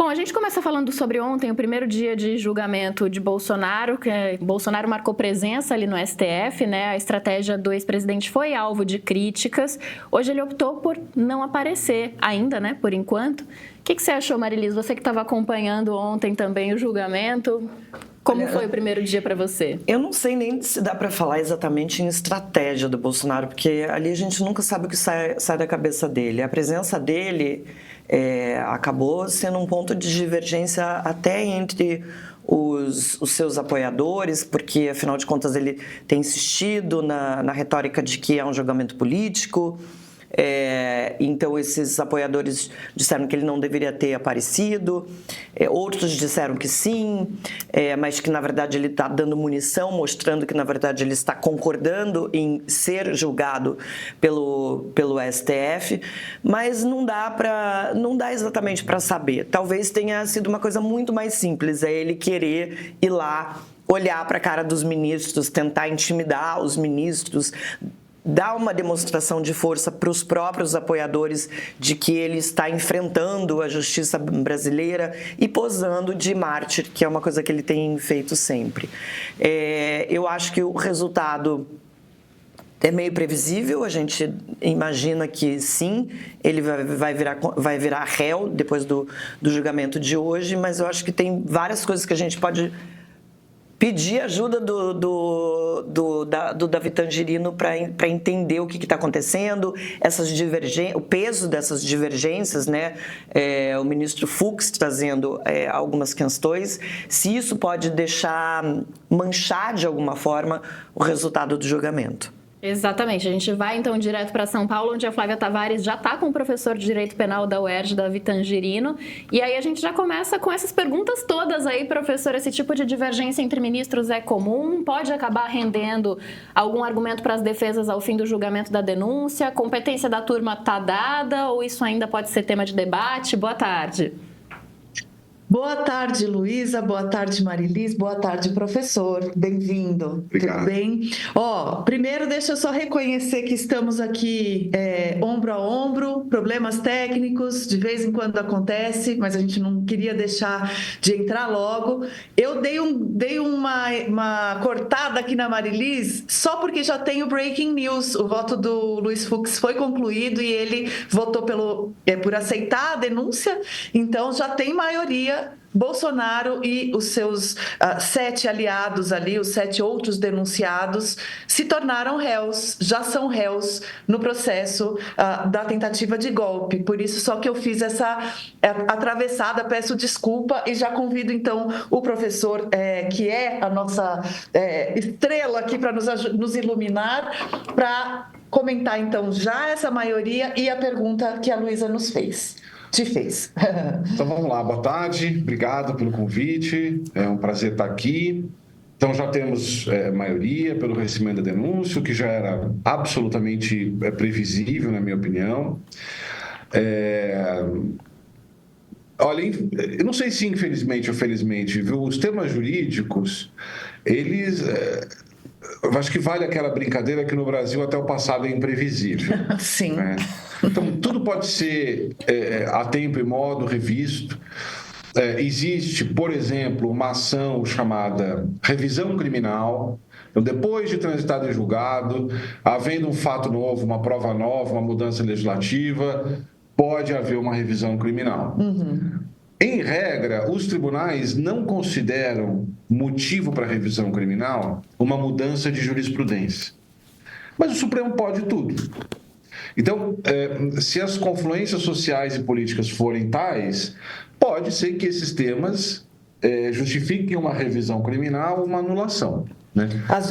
Bom, a gente começa falando sobre ontem, o primeiro dia de julgamento de Bolsonaro, que Bolsonaro marcou presença ali no STF, né? A estratégia do ex-presidente foi alvo de críticas. Hoje ele optou por não aparecer ainda, né? Por enquto. O que você achou, Marilis? Você que estava acompanhando ontem também o julgamento, como foi o primeiro dia para você? Eu não sei nem se dá para falar exatamente em estratégia do Bolsonaro, porque ali a gente nunca sabe o que sai da cabeça dele. A presença dele acabou sendo um ponto de divergência até entre os seus apoiadores, porque, afinal de contas, ele tem insistido na retórica de que é um julgamento político. Então, esses apoiadores disseram que ele não deveria ter aparecido, outros disseram que sim, mas que, na verdade, ele está dando munição, mostrando que, na verdade, ele está concordando em ser julgado pelo STF, mas não dá exatamente para saber. Talvez tenha sido uma coisa muito mais simples, ele querer ir lá, olhar para a cara dos ministros, tentar intimidar os ministros, dar uma demonstração de força para os próprios apoiadores de que ele está enfrentando a justiça brasileira e posando de mártir, que é uma coisa que ele tem feito sempre. Eu acho que o resultado é meio previsível, a gente imagina que sim, ele vai virar réu depois do julgamento de hoje, mas eu acho que tem várias coisas que a gente pode pedir ajuda do Davi Tangerino para entender o que está acontecendo, o peso dessas divergências, né? O ministro Fux trazendo algumas questões, se isso pode manchar de alguma forma o resultado do julgamento. Exatamente. A gente vai, então, direto para São Paulo, onde a Flávia Tavares já está com o professor de Direito Penal da UERJ, Davi Tangerino. E aí a gente já começa com essas perguntas todas aí, professor. Esse tipo de divergência entre ministros é comum? Pode acabar rendendo algum argumento para as defesas ao fim do julgamento da denúncia? A competência da turma está dada ou isso ainda pode ser tema de debate? Boa tarde. Boa tarde, Luísa. Boa tarde, Marilis. Boa tarde, professor. Bem-vindo. Obrigado. Tudo bem? Primeiro, deixa eu só reconhecer que estamos aqui ombro a ombro, problemas técnicos, de vez em quando acontece, mas a gente não queria deixar de entrar logo. Eu dei uma cortada aqui na Marilis só porque já tem o breaking news. O voto do Luiz Fux foi concluído e ele votou por aceitar a denúncia, então já tem maioria. Bolsonaro e os seus 7 aliados ali, os 7 outros denunciados, se tornaram réus, já são réus no processo da tentativa de golpe. Por isso, só que eu fiz essa atravessada, peço desculpa e já convido, então, o professor, que é a nossa estrela aqui para nos iluminar, para comentar, então, já essa maioria e a pergunta que a Luísa te fez. Então vamos lá, boa tarde, obrigado pelo convite, é um prazer estar aqui. Então já temos maioria pelo recebimento da denúncia, o que já era absolutamente previsível, na minha opinião. Olha, eu não sei se infelizmente ou felizmente, viu, os temas jurídicos, eles... Eu acho que vale aquela brincadeira que no Brasil até o passado é imprevisível. Sim. Né? Então, tudo pode ser a tempo e modo revisto. Existe, por exemplo, uma ação chamada revisão criminal. Então, depois de transitado em julgado, havendo um fato novo, uma prova nova, uma mudança legislativa, pode haver uma revisão criminal. Uhum. Em regra, os tribunais não consideram motivo para revisão criminal uma mudança de jurisprudência. Mas o Supremo pode tudo. Então, se as confluências sociais e políticas forem tais, pode ser que esses temas justifiquem uma revisão criminal ou uma anulação. Né?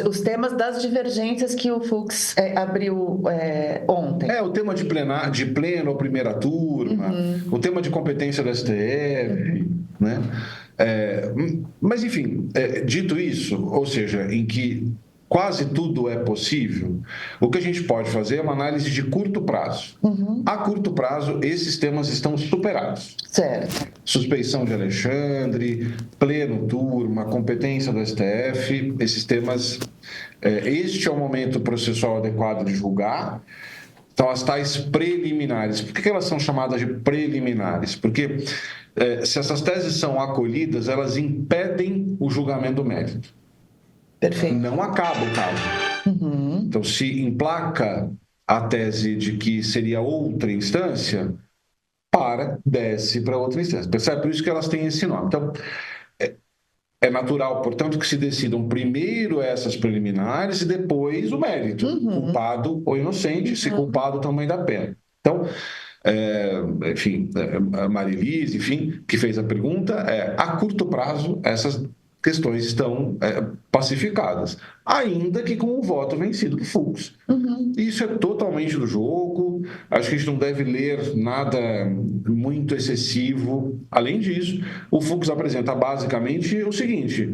Os temas das divergências que o Fux abriu ontem. O tema de pleno ou primeira turma, o tema de competência do STF, né? Mas, enfim, dito isso, ou seja, em que quase tudo é possível, o que a gente pode fazer é uma análise de curto prazo. A curto prazo, esses temas estão superados. Certo. Suspeição de Alexandre, pleno turma, competência do STF, esses temas... este é o momento processual adequado de julgar. Então, as tais preliminares. Por que elas são chamadas de preliminares? Porque se essas teses são acolhidas, elas impedem o julgamento do mérito. Perfeito. Não acaba o caso. Então, se emplaca a tese de que seria outra instância, desce para outra instância. Percebe? Por isso que elas têm esse nome. Então, é natural, portanto, que se decidam primeiro essas preliminares e depois o mérito, culpado ou inocente, se culpado, o tamanho da pena. Então, enfim, a Marilise, enfim, que fez a pergunta, a curto prazo, essas questões estão pacificadas, ainda que com o voto vencido do Fux. Isso é totalmente do jogo, acho que a gente não deve ler nada muito excessivo. Além disso, o Fux apresenta basicamente o seguinte: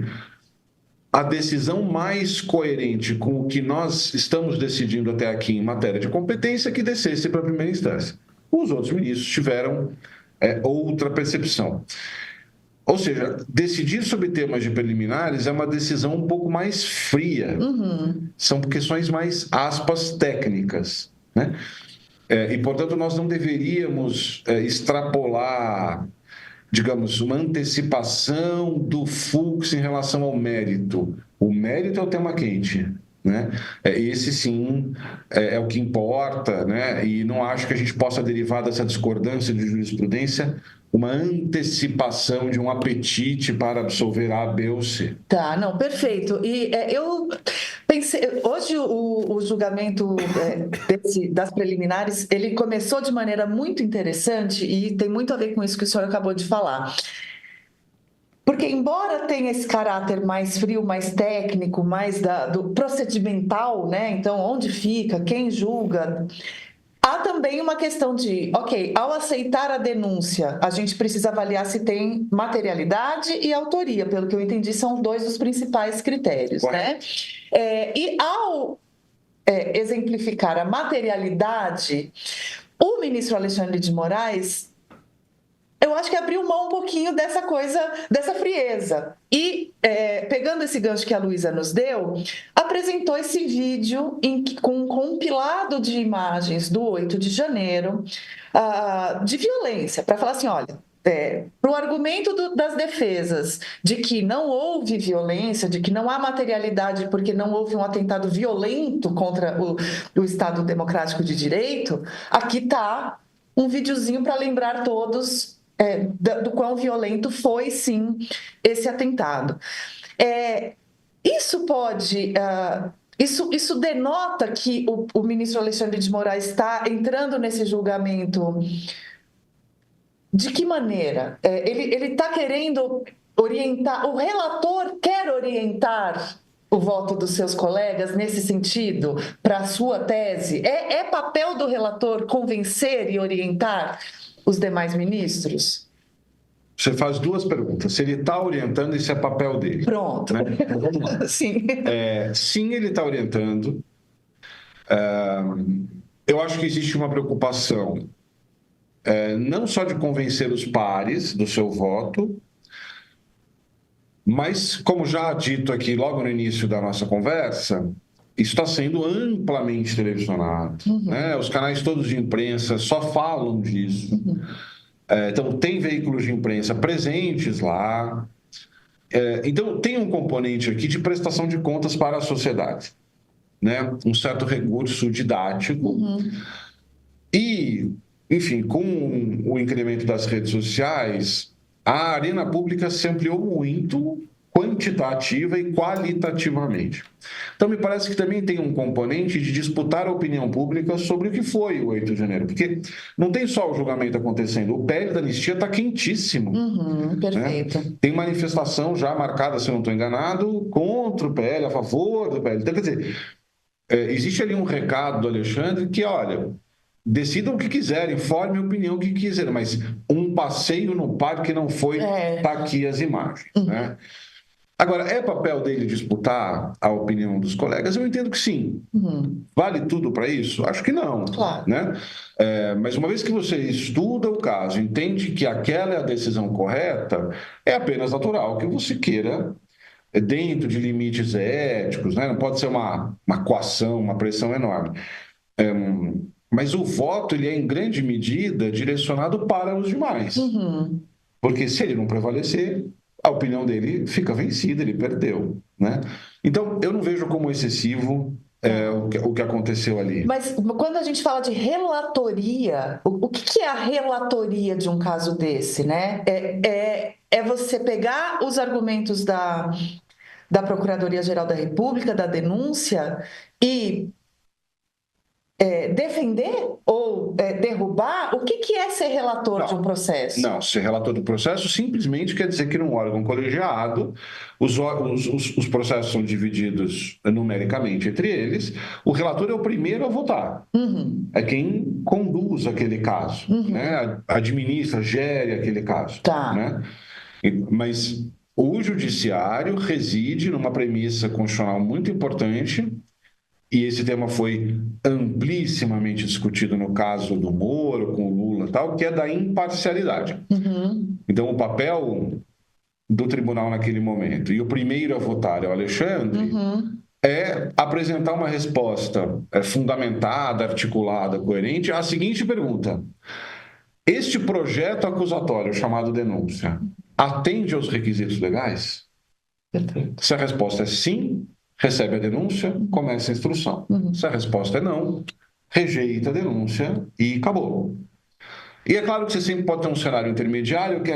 a decisão mais coerente com o que nós estamos decidindo até aqui em matéria de competência é que descesse para a primeira instância. Os outros ministros tiveram outra percepção. Ou seja, decidir sobre temas de preliminares é uma decisão um pouco mais fria. São questões mais, aspas, técnicas, né? E, portanto, nós não deveríamos extrapolar, digamos, uma antecipação do Fux em relação ao mérito. O mérito é o tema quente, né? Esse, sim, é o que importa, né? E não acho que a gente possa derivar dessa discordância de jurisprudência uma antecipação de um apetite para absolver A, B ou C. Tá, não, perfeito. E eu pensei, hoje o julgamento das preliminares, ele começou de maneira muito interessante e tem muito a ver com isso que o senhor acabou de falar. Porque, embora tenha esse caráter mais frio, mais técnico, mais do procedimental, né? Então, onde fica, quem julga... Há também uma questão de, ao aceitar a denúncia, a gente precisa avaliar se tem materialidade e autoria, pelo que eu entendi, são dois dos principais critérios, né? E ao exemplificar a materialidade, o ministro Alexandre de Moraes, eu acho que abriu mão um pouquinho dessa coisa, dessa frieza. E, pegando esse gancho que a Luísa nos deu, apresentou esse vídeo com um compilado de imagens do 8 de janeiro de violência, para falar assim, olha, para o argumento das defesas de que não houve violência, de que não há materialidade porque não houve um atentado violento contra o Estado Democrático de Direito, aqui está um videozinho para lembrar todos do quão violento foi, sim, esse atentado. Isso pode... Isso denota que o ministro Alexandre de Moraes está entrando nesse julgamento. De que maneira? Ele está querendo orientar, o relator quer orientar o voto dos seus colegas nesse sentido, para a sua tese? É papel do relator convencer e orientar os demais ministros? Você faz duas perguntas. Se ele está orientando, isso é papel dele. Pronto. Né? Então, vamos lá. Sim. Sim, ele está orientando. Eu acho que existe uma preocupação não só de convencer os pares do seu voto, mas, como já dito aqui logo no início da nossa conversa, isso está sendo amplamente televisionado. Né? Os canais todos de imprensa só falam disso. Então, tem veículos de imprensa presentes lá. Então, tem um componente aqui de prestação de contas para a sociedade, né? Um certo recurso didático. E, enfim, com o incremento das redes sociais, a arena pública se ampliou muito, quantitativa e qualitativamente. Então, me parece que também tem um componente de disputar a opinião pública sobre o que foi o 8 de janeiro, porque não tem só o julgamento acontecendo, o PL da anistia está quentíssimo. Perfeito. Né? Tem manifestação já marcada, se eu não estou enganado, contra o PL, a favor do PL. Então, quer dizer, existe ali um recado do Alexandre que, olha, decidam o que quiserem, formem a opinião que quiserem, mas um passeio no parque não foi, tá aqui as imagens, né? Agora, é papel dele disputar a opinião dos colegas? Eu entendo que sim. Vale tudo para isso? Acho que não. Claro. Né? Mas uma vez que você estuda o caso, entende que aquela é a decisão correta, é apenas natural que você queira, dentro de limites éticos, né? Não pode ser uma coação, uma pressão enorme. Mas o voto, ele é, em grande medida, direcionado para os demais. Porque se ele não prevalecer, a opinião dele fica vencida, ele perdeu, né? Então, eu não vejo como excessivo o que aconteceu ali. Mas quando a gente fala de relatoria, o que é a relatoria de um caso desse, né? É você pegar os argumentos da Procuradoria-Geral da República, da denúncia, e defender ou derrubar? O que é ser relator de um processo? Não, ser relator do processo simplesmente quer dizer que num órgão colegiado, os processos são divididos numericamente entre eles, o relator é o primeiro a votar. É quem conduz aquele caso, né? Administra, gere aquele caso. Tá. Né? Mas o judiciário reside numa premissa constitucional muito importante, e esse tema foi amplíssimamente discutido no caso do Moro, com o Lula e tal, que é da imparcialidade. Então, o papel do tribunal naquele momento, e o primeiro a votar é o Alexandre, é apresentar uma resposta fundamentada, articulada, coerente à seguinte pergunta: este projeto acusatório, chamado denúncia, atende aos requisitos legais? Se a resposta é sim, recebe a denúncia, começa a instrução. Se a resposta é não, rejeita a denúncia e acabou. E é claro que você sempre pode ter um cenário intermediário que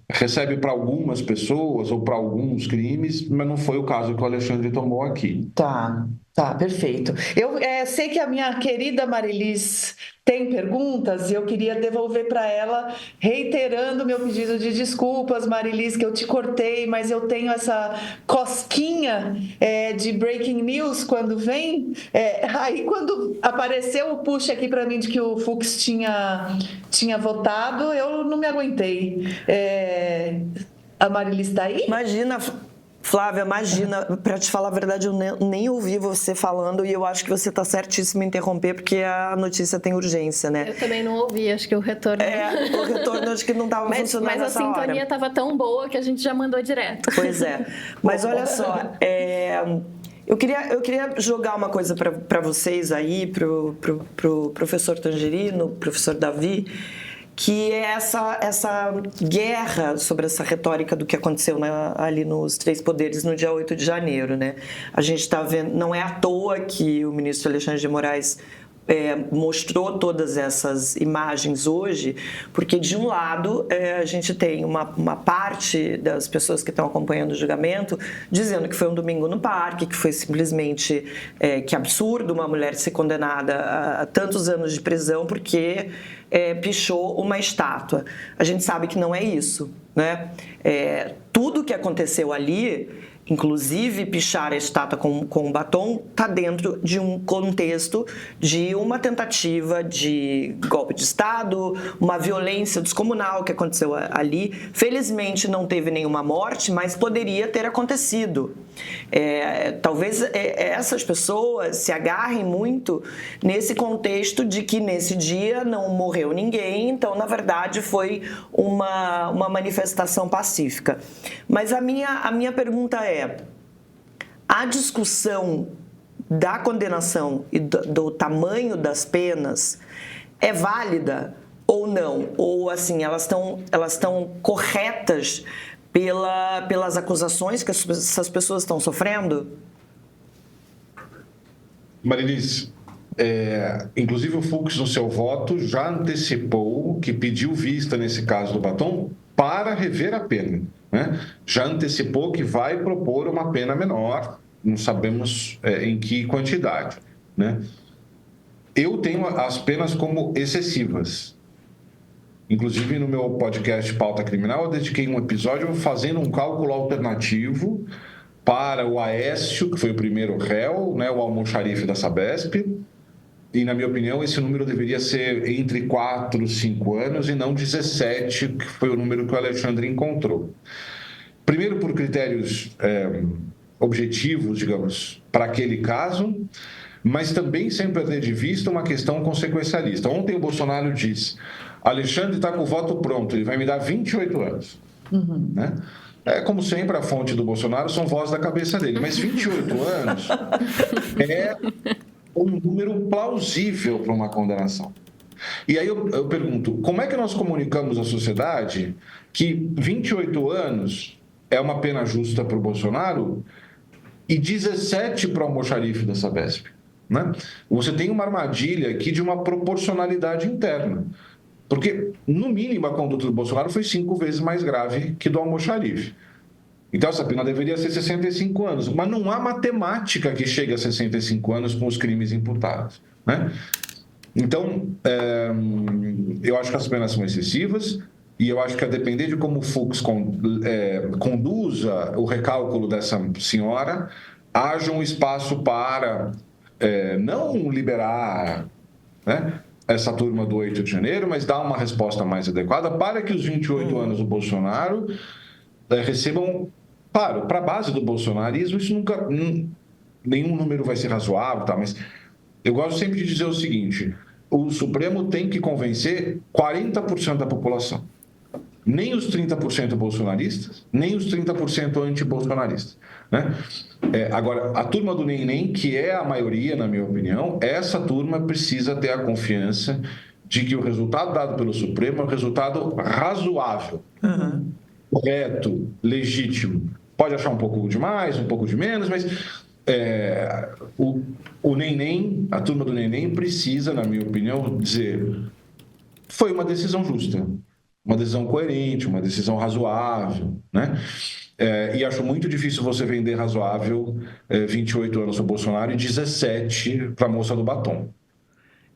recebe para algumas pessoas ou para alguns crimes, mas não foi o caso que o Alexandre tomou aqui. Tá, perfeito. Eu sei que a minha querida Marilis tem perguntas e eu queria devolver para ela, reiterando meu pedido de desculpas, Marilis, que eu te cortei, mas eu tenho essa cosquinha de breaking news quando vem. Aí, quando apareceu o push aqui para mim de que o Fux tinha votado, eu não me aguentei. A Marilis está aí? Imagina, Flávia, para te falar a verdade, eu nem ouvi você falando e eu acho que você está certíssimo em interromper porque a notícia tem urgência, né? Eu também não ouvi, acho que o retorno... O retorno acho que não estava funcionando nessa hora. Mas a sintonia estava tão boa que a gente já mandou direto. Pois é, mas olha só, eu queria jogar uma coisa para vocês aí, pro professor Tangerino, professor Davi, que é essa guerra sobre essa retórica do que aconteceu ali nos Três Poderes no dia 8 de janeiro, né? A gente está vendo, não é à toa que o ministro Alexandre de Moraes mostrou todas essas imagens hoje, porque de um lado a gente tem uma parte das pessoas que estão acompanhando o julgamento dizendo que foi um domingo no parque, que foi simplesmente que absurdo uma mulher ser condenada a tantos anos de prisão porque pichou uma estátua. A gente sabe que não é isso, né? Tudo que aconteceu ali, inclusive pichar a estátua com batom, está dentro de um contexto de uma tentativa de golpe de Estado, uma violência descomunal que aconteceu ali. Felizmente não teve nenhuma morte, mas poderia ter acontecido. Talvez essas pessoas se agarrem muito nesse contexto de que nesse dia não morreu ninguém, então na verdade foi uma manifestação pacífica. Mas a minha pergunta a discussão da condenação e do tamanho das penas é válida ou não? Ou assim, elas estão corretas pelas acusações que essas pessoas estão sofrendo? Marilis, inclusive o Fux, no seu voto, já antecipou que pediu vista nesse caso do batom para rever a pena, né? Já antecipou que vai propor uma pena menor, não sabemos em que quantidade, né? Eu tenho as penas como excessivas. Inclusive, no meu podcast Pauta Criminal, eu dediquei um episódio fazendo um cálculo alternativo para o Aécio, que foi o primeiro réu, né, o almoxarife da Sabesp. E, na minha opinião, esse número deveria ser entre 4 e 5 anos e não 17, que foi o número que o Alexandre encontrou. Primeiro, por critérios objetivos, digamos, para aquele caso, mas também sem perder de vista uma questão consequencialista. Ontem o Bolsonaro disse: Alexandre está com o voto pronto, ele vai me dar 28 anos. Né? Como sempre, a fonte do Bolsonaro são vozes da cabeça dele, mas 28 anos é um número plausível para uma condenação. E aí eu pergunto, como é que nós comunicamos à sociedade que 28 anos é uma pena justa para o Bolsonaro e 17 para o almoxarife da Sabesp? Né? Você tem uma armadilha aqui de uma proporcionalidade interna. Porque, no mínimo, a conduta do Bolsonaro foi 5 vezes mais grave que do almoxarife. Então, essa pena deveria ser 65 anos. Mas não há matemática que chegue a 65 anos com os crimes imputados. Né? Então, eu acho que as penas são excessivas e eu acho que, a depender de como o Fux conduza o recálculo dessa senhora, haja um espaço para não liberar, né, essa turma do 8 de janeiro, mas dar uma resposta mais adequada para que os 28 anos do Bolsonaro recebam, claro, para a base do bolsonarismo, isso nunca, nenhum número vai ser razoável, tá? Mas eu gosto sempre de dizer o seguinte: o Supremo tem que convencer 40% da população. Nem os 30% bolsonaristas, nem os 30% anti-bolsonaristas. Né? Agora, a turma do NEM, que é a maioria, na minha opinião, essa turma precisa ter a confiança de que o resultado dado pelo Supremo é um resultado razoável, correto, legítimo. Pode achar um pouco de mais, um pouco de menos, mas o NEM, a turma do NEM precisa, na minha opinião, dizer: foi uma decisão justa, uma decisão coerente, uma decisão razoável, né? E acho muito difícil você vender razoável 28 anos para o Bolsonaro e 17 para a moça do batom.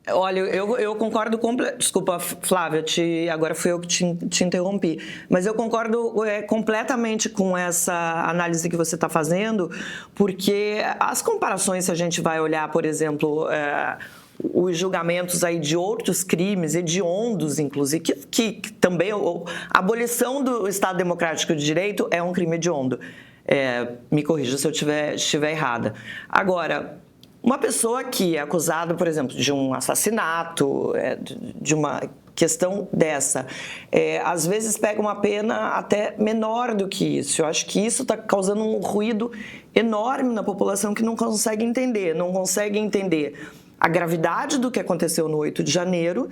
Olha, eu concordo Desculpa, Flávia, agora fui eu que te interrompi. Mas eu concordo completamente com essa análise que você está fazendo, porque as comparações, se a gente vai olhar, por exemplo, os julgamentos aí de outros crimes, hediondos, inclusive, que também a abolição do Estado Democrático de Direito é um crime hediondo. Me corrija se eu estiver errada. Agora, uma pessoa que é acusada, por exemplo, de um assassinato, de uma questão dessa, às vezes pega uma pena até menor do que isso. Eu acho que isso está causando um ruído enorme na população que não consegue entender a gravidade do que aconteceu no 8 de janeiro,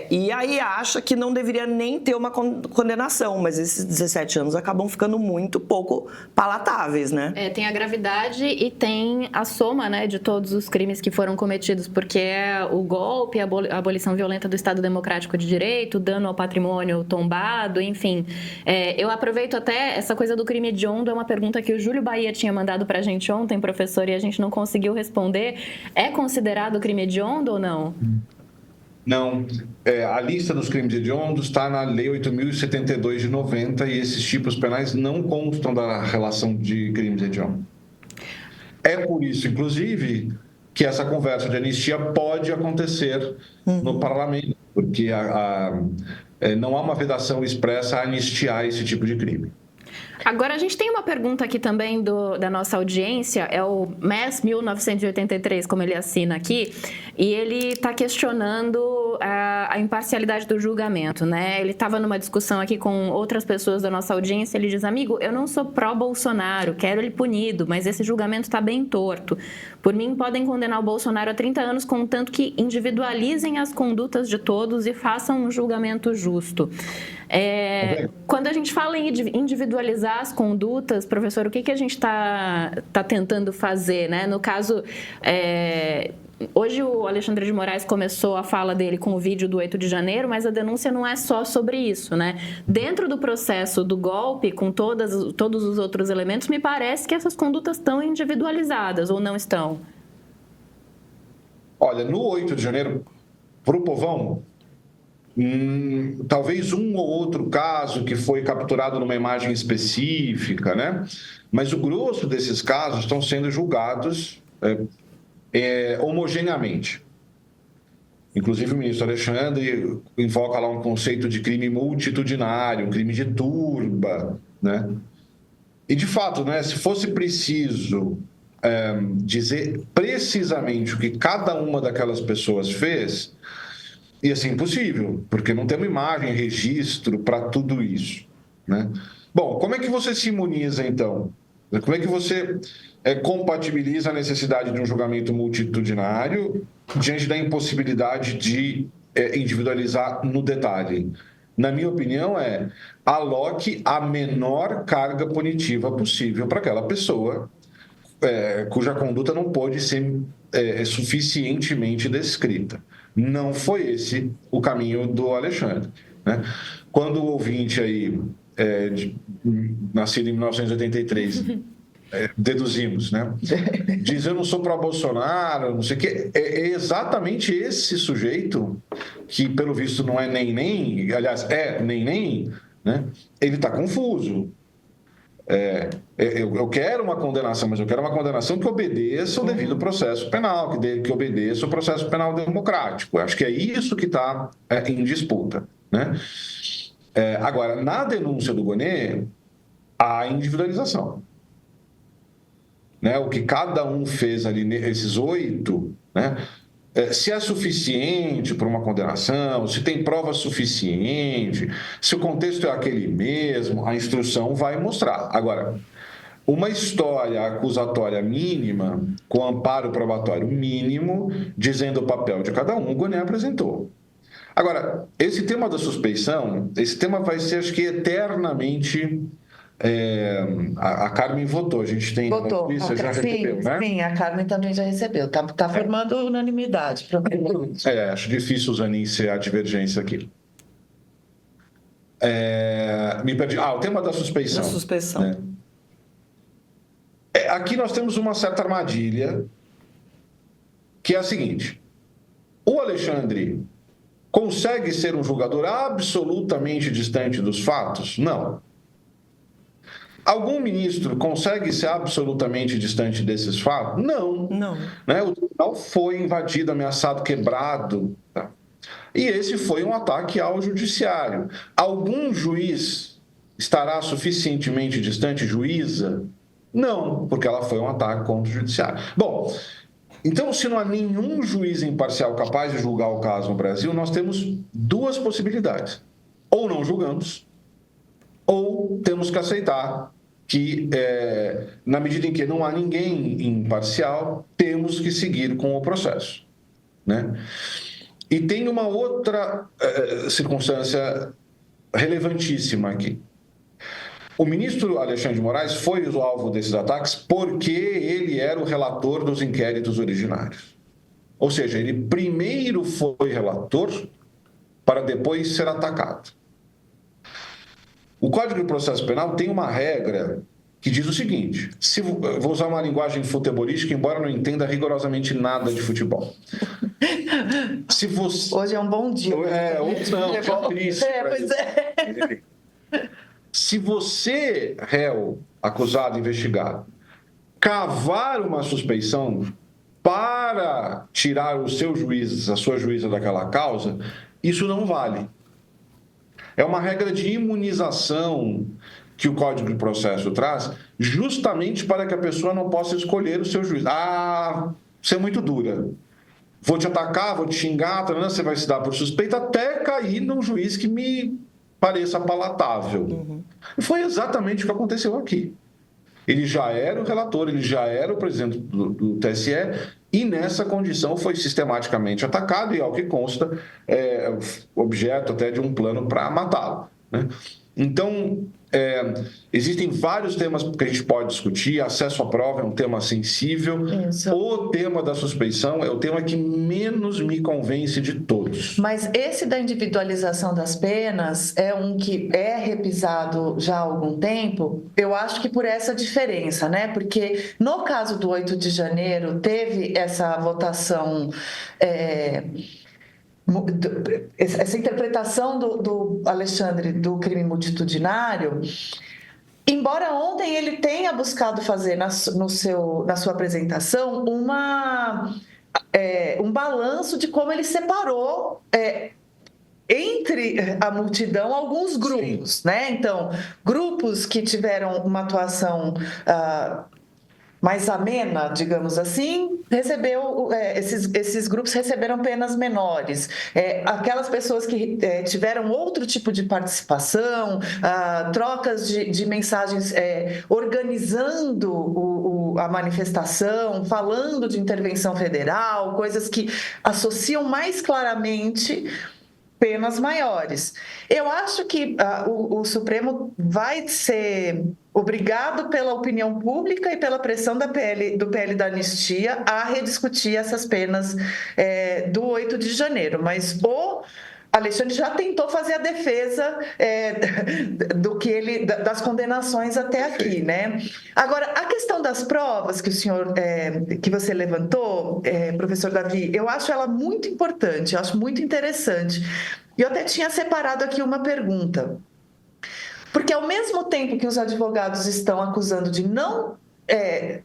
e aí acha que não deveria nem ter uma condenação, mas esses 17 anos acabam ficando muito pouco palatáveis, né? Tem a gravidade e tem a soma, né, de todos os crimes que foram cometidos, porque é o golpe, a abolição violenta do Estado Democrático de Direito, dano ao patrimônio tombado, enfim. Eu aproveito até essa coisa do crime hediondo, é uma pergunta que o Júlio Bahia tinha mandado pra gente ontem, professor, e a gente não conseguiu responder. É considerado crime hediondo ou não? Não. A lista dos crimes hediondos está na Lei 8.072 de 90 e esses tipos penais não constam da relação de crimes hediondos. É por isso, inclusive, que essa conversa de anistia pode acontecer no parlamento, porque não há uma vedação expressa a anistiar esse tipo de crime. Agora, a gente tem uma pergunta aqui também da nossa audiência, é o MES 1983, como ele assina aqui, e ele está questionando a imparcialidade do julgamento, né? Ele estava numa discussão aqui com outras pessoas da nossa audiência, ele diz: amigo, eu não sou pró-Bolsonaro, quero ele punido, mas esse julgamento está bem torto. Por mim, podem condenar o Bolsonaro a 30 anos, contanto que individualizem as condutas de todos e façam um julgamento justo. Quando a gente fala em individualizar as condutas, professor, o que a gente está tentando fazer, né? No caso, hoje o Alexandre de Moraes começou a fala dele com o vídeo do 8 de janeiro, mas a denúncia não é só sobre isso, né? Dentro do processo do golpe, com todos os outros elementos, me parece que essas condutas estão individualizadas, ou não estão? Olha, no 8 de janeiro, para o povão, talvez um ou outro caso que foi capturado numa imagem específica, né? Mas o grosso desses casos estão sendo julgados homogeneamente. Inclusive o ministro Alexandre invoca lá um conceito de crime multitudinário, um crime de turba, né? E de fato, né, se fosse preciso dizer precisamente o que cada uma daquelas pessoas fez, ia ser impossível, porque não temos imagem, registro para tudo isso, né? Bom, como é que você se imuniza, então? Como é que você compatibiliza a necessidade de um julgamento multitudinário diante da impossibilidade de individualizar no detalhe? Na minha opinião, aloque a menor carga punitiva possível para aquela pessoa cuja conduta não pode ser suficientemente descrita. Não foi esse o caminho do Alexandre, né? Quando o ouvinte aí, nascido em 1983, deduzimos, né? Diz, eu não sou pró-Bolsonaro, não sei o quê. É exatamente esse sujeito, que pelo visto não é nem, aliás, nem, né? Ele está confuso. Eu quero uma condenação, mas eu quero uma condenação que obedeça o devido processo penal, que obedeça o processo penal democrático. Eu acho que é isso que está em disputa, né? Agora, na denúncia do Gonê, há individualização. Né? O que cada um fez ali, esses 8, né? Se é suficiente para uma condenação, se tem prova suficiente, se o contexto é aquele mesmo, a instrução vai mostrar. Agora, uma história acusatória mínima, com amparo probatório mínimo, dizendo o papel de cada um, o Gonê apresentou. Agora, esse tema da suspeição, esse tema vai ser, acho que, eternamente... a Carmen votou, a gente tem Votou. notícia, já recebeu, né? Sim, a Carmen também já recebeu. Tá formando unanimidade, provavelmente. Acho difícil, Zanin, ser a divergência aqui. Me perdi. O tema da suspeição. Da suspeição. Né? Aqui nós temos uma certa armadilha, que é a seguinte: o Alexandre consegue ser um julgador absolutamente distante dos fatos? Não. Algum ministro consegue ser absolutamente distante desses fatos? Não. Né? O tribunal foi invadido, ameaçado, quebrado. Tá? E esse foi um ataque ao judiciário. Algum juiz estará suficientemente distante, juíza? Não, porque ela foi um ataque contra o judiciário. Bom, então, se não há nenhum juiz imparcial capaz de julgar o caso no Brasil, nós temos 2 possibilidades. Ou não julgamos, ou temos que aceitar que, na medida em que não há ninguém imparcial, temos que seguir com o processo, né? E tem uma outra circunstância relevantíssima aqui. O ministro Alexandre de Moraes foi o alvo desses ataques porque ele era o relator dos inquéritos originários. Ou seja, ele primeiro foi relator para depois ser atacado. O Código de Processo Penal tem uma regra que diz o seguinte, vou usar uma linguagem futebolística, embora não entenda rigorosamente nada de futebol. Hoje é um bom dia. Pois é. Se você, réu, acusado, investigado, cavar uma suspeição para tirar o seu juiz, a sua juíza daquela causa, isso não vale. É uma regra de imunização que o Código de Processo traz, justamente para que a pessoa não possa escolher o seu juiz. Você é muito dura. Vou te atacar, vou te xingar, você vai se dar por suspeita até cair num juiz que me pareça palatável. Uhum. E foi exatamente o que aconteceu aqui. Ele já era o relator, ele já era o presidente do TSE e nessa condição foi sistematicamente atacado e, ao que consta, objeto até de um plano para matá-lo, né? Então, existem vários temas que a gente pode discutir. Acesso à prova é um tema sensível. Isso. O tema da suspeição é o tema que menos me convence de todos. Mas esse da individualização das penas é um que é repisado já há algum tempo, eu acho que por essa diferença, né? Porque no caso do 8 de janeiro teve essa votação... essa interpretação do Alexandre do crime multitudinário, embora ontem ele tenha buscado fazer na sua apresentação um balanço de como ele separou entre a multidão alguns grupos, né? Então, grupos que tiveram uma atuação mais amena, digamos assim, esses grupos receberam penas menores. Aquelas pessoas que tiveram outro tipo de participação, trocas de mensagens, organizando a manifestação, falando de intervenção federal, coisas que associam mais claramente penas maiores. Eu acho que o Supremo vai ser obrigado pela opinião pública e pela pressão do PL da anistia a rediscutir essas penas do 8 de janeiro. Mas o Alexandre já tentou fazer a defesa das condenações até aqui, né? Agora, a questão das provas que você levantou, professor Davi, eu acho ela muito importante, eu acho muito interessante. E eu até tinha separado aqui uma pergunta. Porque ao mesmo tempo que os advogados estão acusando de não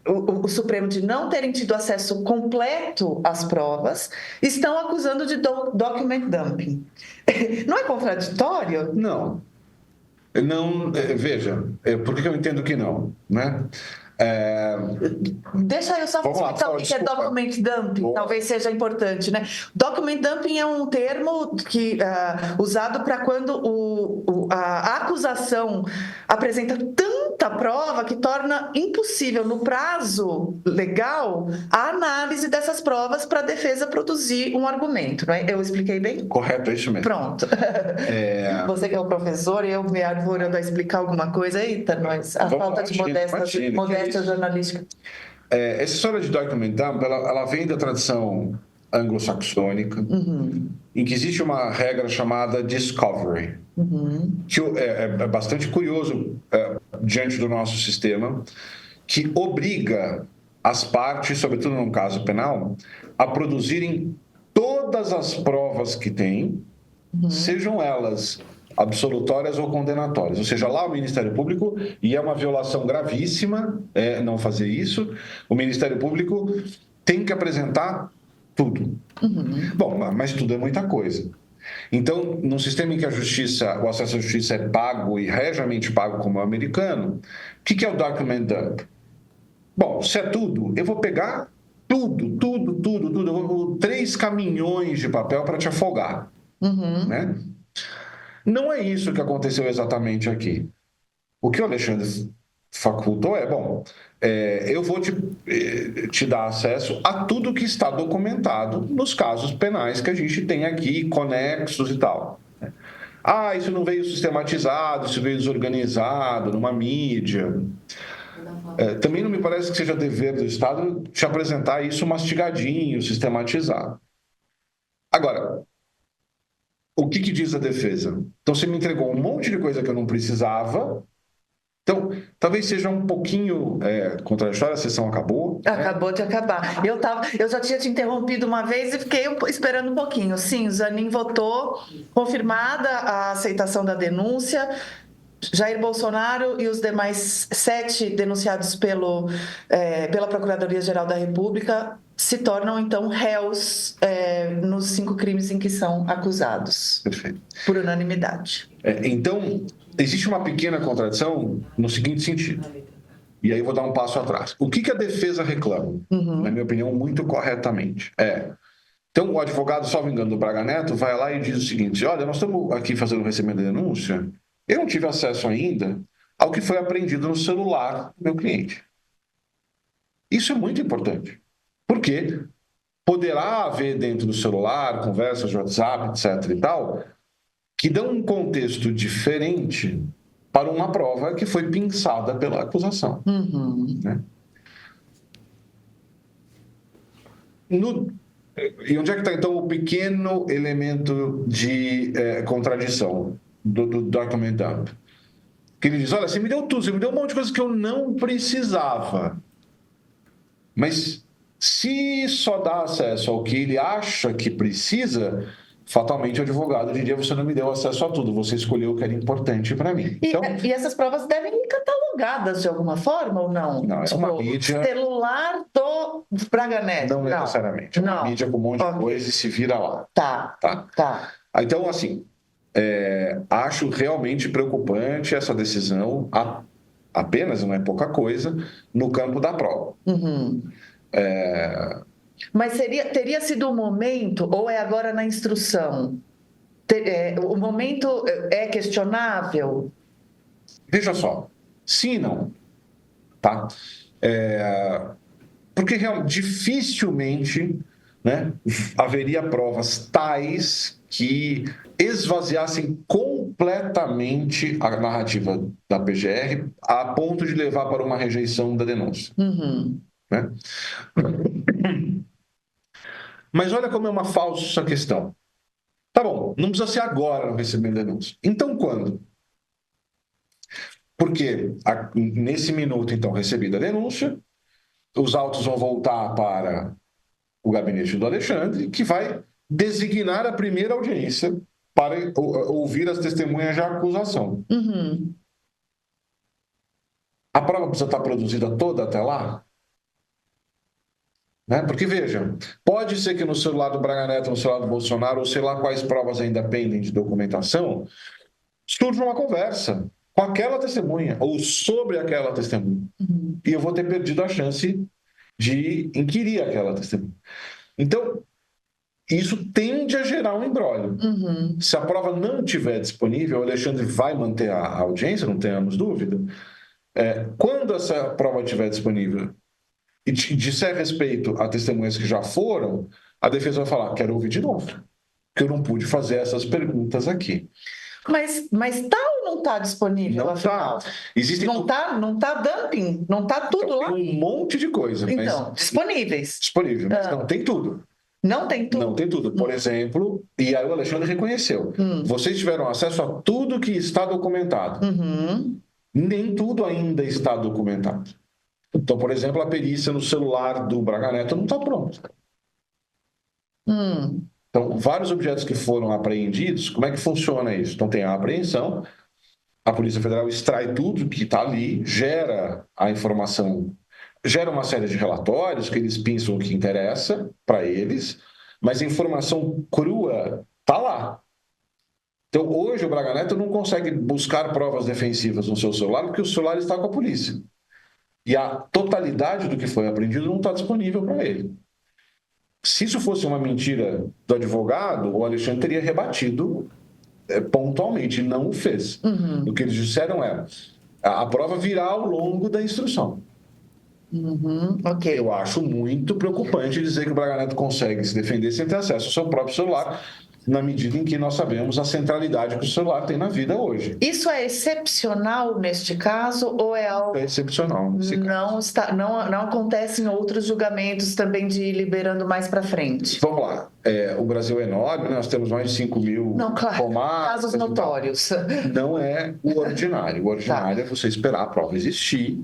o Supremo de não terem tido acesso completo às provas, estão acusando de document dumping. Não é contraditório? Não. Veja, por que eu entendo que não, né? Deixa eu só explicar o que é document dumping, talvez seja importante, né? Document dumping é um termo usado para quando a acusação apresenta tanta prova que torna impossível, no prazo legal, a análise dessas provas para a defesa produzir um argumento, não é? Eu expliquei bem? Correto, é isso mesmo. Pronto. Você que é o professor e eu me arvorando a explicar alguma coisa, eita, a falta de modéstia jornalística. Essa história de document dump, ela vem da tradição anglo-saxônica, em que existe uma regra chamada discovery, que é bastante curioso diante do nosso sistema, que obriga as partes, sobretudo num caso penal, a produzirem todas as provas que têm, sejam elas absolutórias ou condenatórias. Ou seja, lá o Ministério Público, e é uma violação gravíssima não fazer isso, o Ministério Público tem que apresentar tudo. Bom, mas tudo é muita coisa. Então, num sistema em que o acesso à justiça é pago e regiamente pago como o americano, o que é o document dump? Bom, se é tudo, eu vou pegar tudo, eu vou 3 caminhões de papel para te afogar, né? Não é isso que aconteceu exatamente aqui. O que o Alexandre facultou eu vou te dar acesso a tudo que está documentado nos casos penais que a gente tem aqui, conexos e tal. Isso não veio sistematizado, isso veio desorganizado, numa mídia. Também não me parece que seja dever do Estado te apresentar isso mastigadinho, sistematizado. Agora, o que diz a defesa? Então, você me entregou um monte de coisa que eu não precisava. Então, talvez seja um pouquinho contraditório, a sessão acabou. Acabou de acabar. Eu já tinha te interrompido uma vez e fiquei esperando um pouquinho. Sim, o Zanin votou, confirmada a aceitação da denúncia. Jair Bolsonaro e os demais 7 denunciados pela Procuradoria-Geral da República se tornam, então, réus nos 5 crimes em que são acusados. Perfeito. Por unanimidade. Então, existe uma pequena contradição no seguinte sentido. E aí eu vou dar um passo atrás. O que a defesa reclama? Na minha opinião, muito corretamente. Então, o advogado, salvo engano, do Braga Neto, vai lá e diz o seguinte: olha, nós estamos aqui fazendo um recebimento de denúncia, eu não tive acesso ainda ao que foi apreendido no celular do meu cliente. Isso é muito importante. Porque poderá haver dentro do celular conversas de WhatsApp, etc. e tal, que dão um contexto diferente para uma prova que foi pinçada pela acusação. Né? E onde é que está, então, o pequeno elemento de contradição do document dump? Que ele diz: olha, você me deu tudo, você me deu um monte de coisa que eu não precisava. Mas se só dá acesso ao que ele acha que precisa, fatalmente o advogado diria: você não me deu acesso a tudo, você escolheu o que era importante para mim. E essas provas devem ir catalogadas de alguma forma ou não? Não, é uma mídia... Celular do Braga Neto. Não necessariamente. É uma mídia com um monte de coisa e se vira lá. Tá. Então, assim, acho realmente preocupante essa decisão. apenas, não é pouca coisa, no campo da prova. Uhum. Mas teria sido um momento, ou é agora na instrução? O momento é questionável? Veja só, sim e não, tá? Porque dificilmente, né, haveria provas tais que esvaziassem completamente a narrativa da PGR a ponto de levar para uma rejeição da denúncia. Uhum. Né? Mas olha como é uma falsa questão. Tá bom, não precisa ser agora no recebimento da denúncia. Então, quando? Porque nesse minuto, então, recebida a denúncia, os autos vão voltar para o gabinete do Alexandre, que vai designar a primeira audiência para ouvir as testemunhas de acusação. Uhum. A prova precisa estar produzida toda até lá? Né? Porque, veja, pode ser que no celular do Braga Neto, no celular do Bolsonaro, ou sei lá quais provas ainda pendem de documentação, surja uma conversa com aquela testemunha ou sobre aquela testemunha. Uhum. E eu vou ter perdido a chance de inquirir aquela testemunha. Então, isso tende a gerar um imbróglio. Uhum. Se a prova não estiver disponível, o Alexandre vai manter a audiência, não tenhamos dúvida. Quando essa prova estiver disponível e disser respeito a testemunhas que já foram, a defesa vai falar, quero ouvir de novo, porque eu não pude fazer essas perguntas aqui. Mas tá ou não está disponível? Não afinal? está. Não tá dumping, não está tudo Então, lá. tem um monte de coisa. Então, mas disponíveis. disponível, mas não tem tudo. Não tem tudo. Não tem tudo. Por exemplo, e aí o Alexandre reconheceu, vocês tiveram acesso a tudo que está documentado. Uhum. Nem tudo ainda está documentado. Então, por exemplo, a perícia no celular do Braga Neto não está pronta. Então, vários objetos que foram apreendidos, como é que funciona isso? Então, tem a apreensão, a Polícia Federal extrai tudo que está ali, gera a informação, gera uma série de relatórios que eles pensam o que interessa para eles, mas a informação crua está lá. Então, hoje, o Braga Neto não consegue buscar provas defensivas no seu celular porque o celular está com a polícia. E a totalidade do que foi apreendido não está disponível para ele. Se isso fosse uma mentira do advogado, o Alexandre teria rebatido pontualmente, não o fez. O que eles disseram é, a prova virá ao longo da instrução. Ok. Eu acho muito preocupante dizer que o Braga Neto consegue se defender sem ter acesso ao seu próprio celular, na medida em que nós sabemos a centralidade que o celular tem na vida hoje. Isso é excepcional neste caso ou é algo É excepcional nesse caso. não acontece em outros julgamentos também de ir liberando mais para frente? Vamos lá. O Brasil é enorme, nós temos mais de 5 mil comarcas. Casos notórios. Não é o ordinário. O ordinário é você esperar a prova existir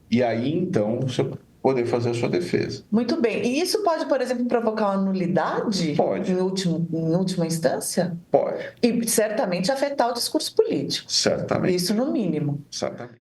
e aí, então, você poder fazer a sua defesa. Muito bem. E isso pode, por exemplo, provocar uma nulidade? Pode. Em última instância? Pode. E certamente afetar o discurso político. Certamente. Isso no mínimo. Certamente.